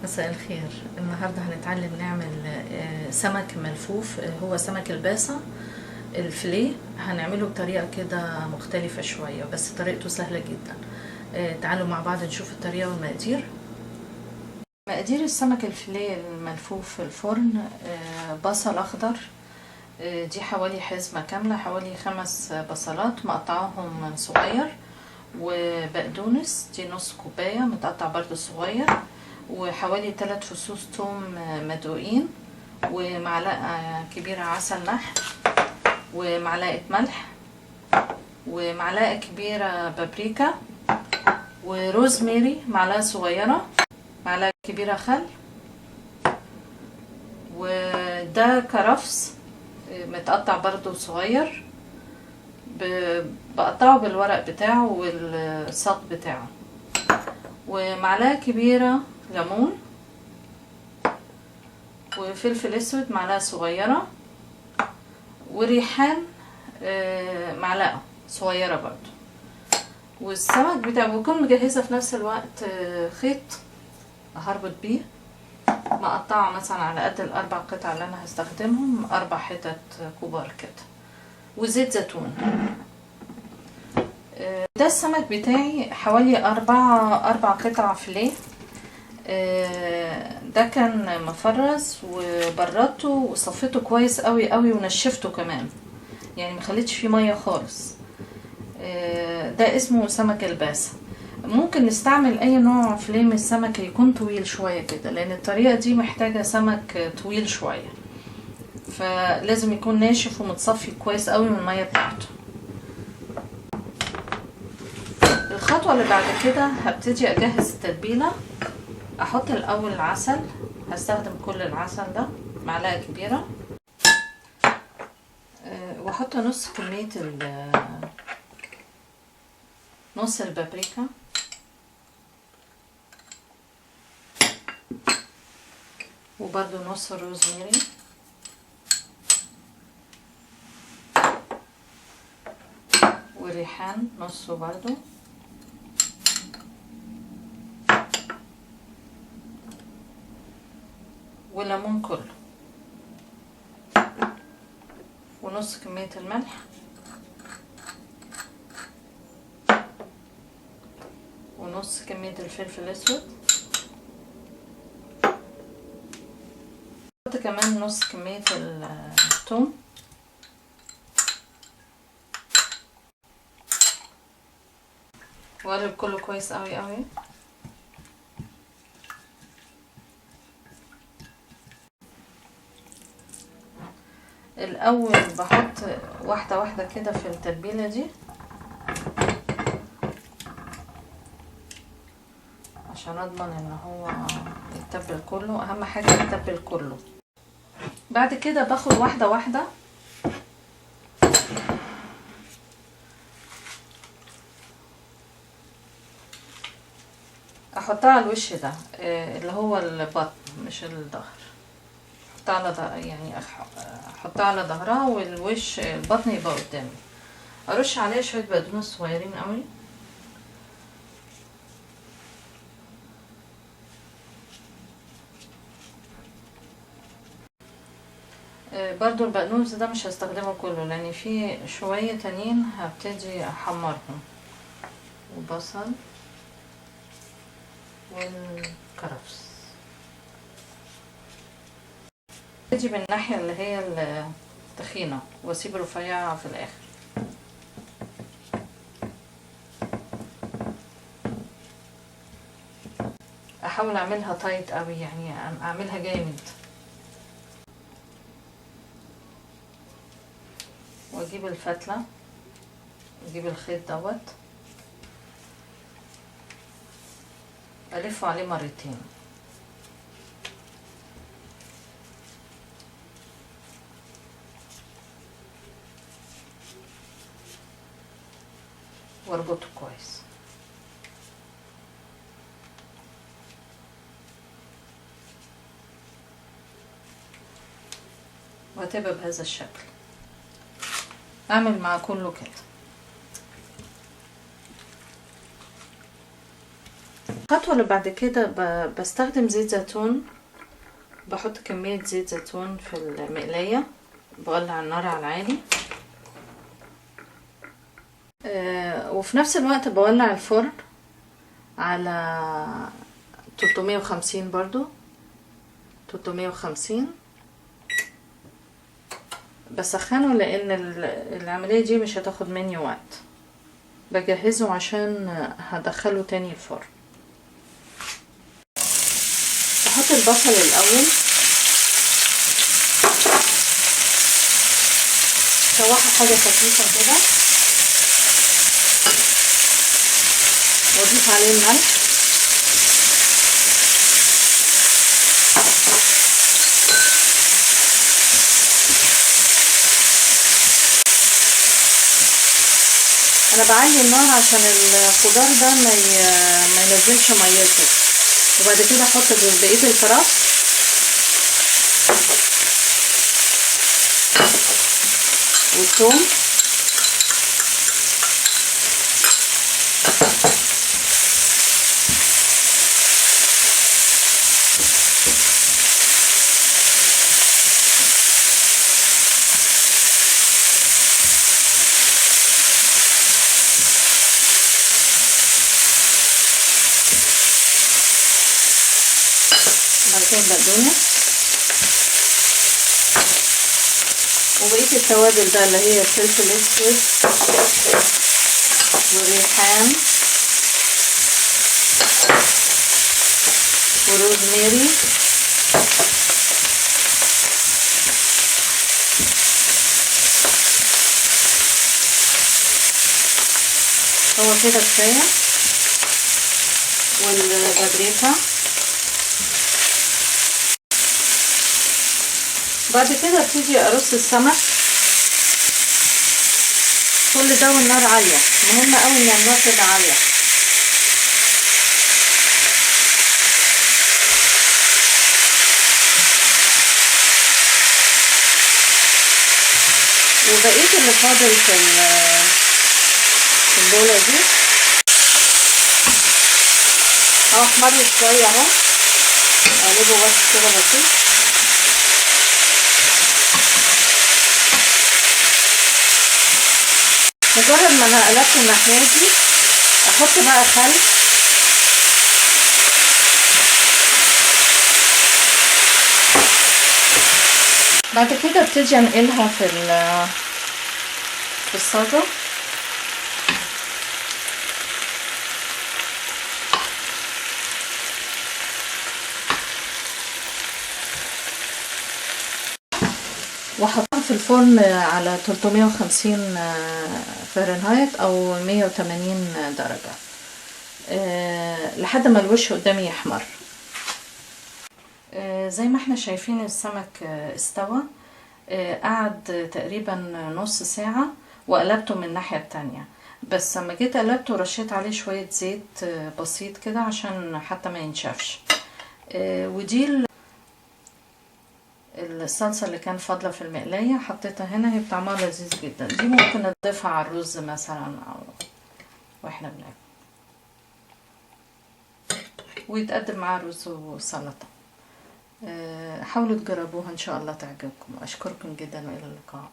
مساء الخير. النهاردة هنتعلم نعمل سمك ملفوف، هو سمك الباسة الفيليه. هنعمله بطريقة كده مختلفة شوية، بس طريقته سهلة جدا. تعالوا مع بعض نشوف الطريقة والمقادير. مقادير السمك الفيليه الملفوف في الفرن: بصل أخضر، دي حوالي حزمة كاملة، حوالي 5 بصلات مقطعاهم صغير، وبقدونس دي نص كوباية متقطع برضو صغير، وحوالي 3 فصوص توم مدقوقين، ومعلقة كبيرة عسل نحل، ومعلقة ملح، ومعلقة كبيرة بابريكا، وروزميري معلقة صغيرة، معلقة كبيرة خل، وده كرفس متقطع برضو صغير، بقطعه بالورق بتاعه والساق بتاعه، ومعلقة كبيرة ليمون، وفلفل اسود معلقة صغيرة، وريحان معلقة صغيرة برضو. والسمك بتاعه بكون مجهزة في نفس الوقت خيط هربط بيه مقطعه مثلا على قد ال4 قطع اللي انا هستخدمهم، 4 حتت كبار كده، وزيت زيتون. ده السمك بتاعي حوالي 4 قطع فيليه. ده كان مفرز وبردته وصفيته كويس قوي قوي ونشفته كمان، يعني مخليتش فيه ميه خالص. ده اسمه سمك الباسة. ممكن نستعمل اي نوع فيليه من السمك يكون طويل شوية كده، لان الطريقة دي محتاجة سمك طويل شوية، فلازم يكون ناشف ومتصفي كويس قوي من المية بتاعته. الخطوة اللي بعد كده هبتدي اجهز التتبيلة. احط الاول العسل، هستخدم كل العسل ده معلقة كبيرة، واحط نص كمية نص البابريكا، وبرضو نص الروزميري، والريحان نصه برضو، والليمون كله، ونص كمية الملح، ونص كمية الفلفل الاسود، حط كمان نص كمية الثوم، واقلب كله كويس قوي قوي. الاول بحط واحدة واحدة كده في التتبيلة دي عشان اضمن ان هو يتبل كله، اهم حاجة يتبل كله. بعد كده باخد واحدة واحدة احطها على الوش ده، اللي هو البطن مش الظهر، احطها على يعني احطها على ظهرها، والوش البطن يبقى قدامي. ارش عليها شويه بقدونس صغيرين قوي، برضو البقدونس ده مش هستخدمه كله لان في شويه تانيين هبتدي احمرهم، وبصل والكرفس. ابتدي من الناحيه اللي هي التخينه واسيب الرفيعه في الاخر. احاول اعملها تايت قوي، يعني اعملها جامد، واجيب الفتله واجيب الخيط دوت الفه عليه مرتين، واربطه كويس. وهتبقى بهذا الشكل. اعمل مع كله كده. الخطوة اللي بعد كده بستخدم زيت زيتون. بحط كمية زيت زيتون في المقلاية، بولع النار على العالي، وفي نفس الوقت بولع الفرن على 350 برضو، 350 بسخنه لان العملية دي مش هتاخد مني وقت. بجهزه عشان هدخله تاني الفرن. بحط البصل الاول، شوحه حاجة خفيفة كده، واضيف عليه الملح، انا بعلي النار عشان الخضار ده ما ينزلش ميته. وبعد كده احط بقيه الفراخ والثوم بعد كده البقدونس وبقيه التوابل بقى اللي هي فلفل اسود وريحان وروزماري هو كده كفايه، والبابريكا. بعد كده ابتدي ارص السمك كل ده والنار عاليه. مهم قوي ان النار تبقى عاليه. وبقيت اللي فاضل في البوله دي اهو احمر شويه اهو، اقلبه بس كده بسيط. مجرد ما انا قلبت الناحيه دي احط بقى خل بعد كده ابتدي انقلها في الصاجه. وحطها في الفرن على 350 فahrenheit او 180 درجة لحد ما الوش قدامي يحمر. زي ما احنا شايفين السمك استوى. قعد تقريبا نص ساعة وقلبته من الناحية التانية. بس لما جيت قلبته رشيت عليه شوية زيت بسيط كده عشان حتى ما ينشفش. ودي الصلصة اللي كان فاضلة في المقلاية حطيتها هنا. هي بطعمها لذيذ جدا. دي ممكن نضيفها على الرز مثلا او واحنا بناكل، ويتقدم معاه رز وسلطة. حاولوا تجربوها ان شاء الله تعجبكم. اشكركم جدا والى اللقاء.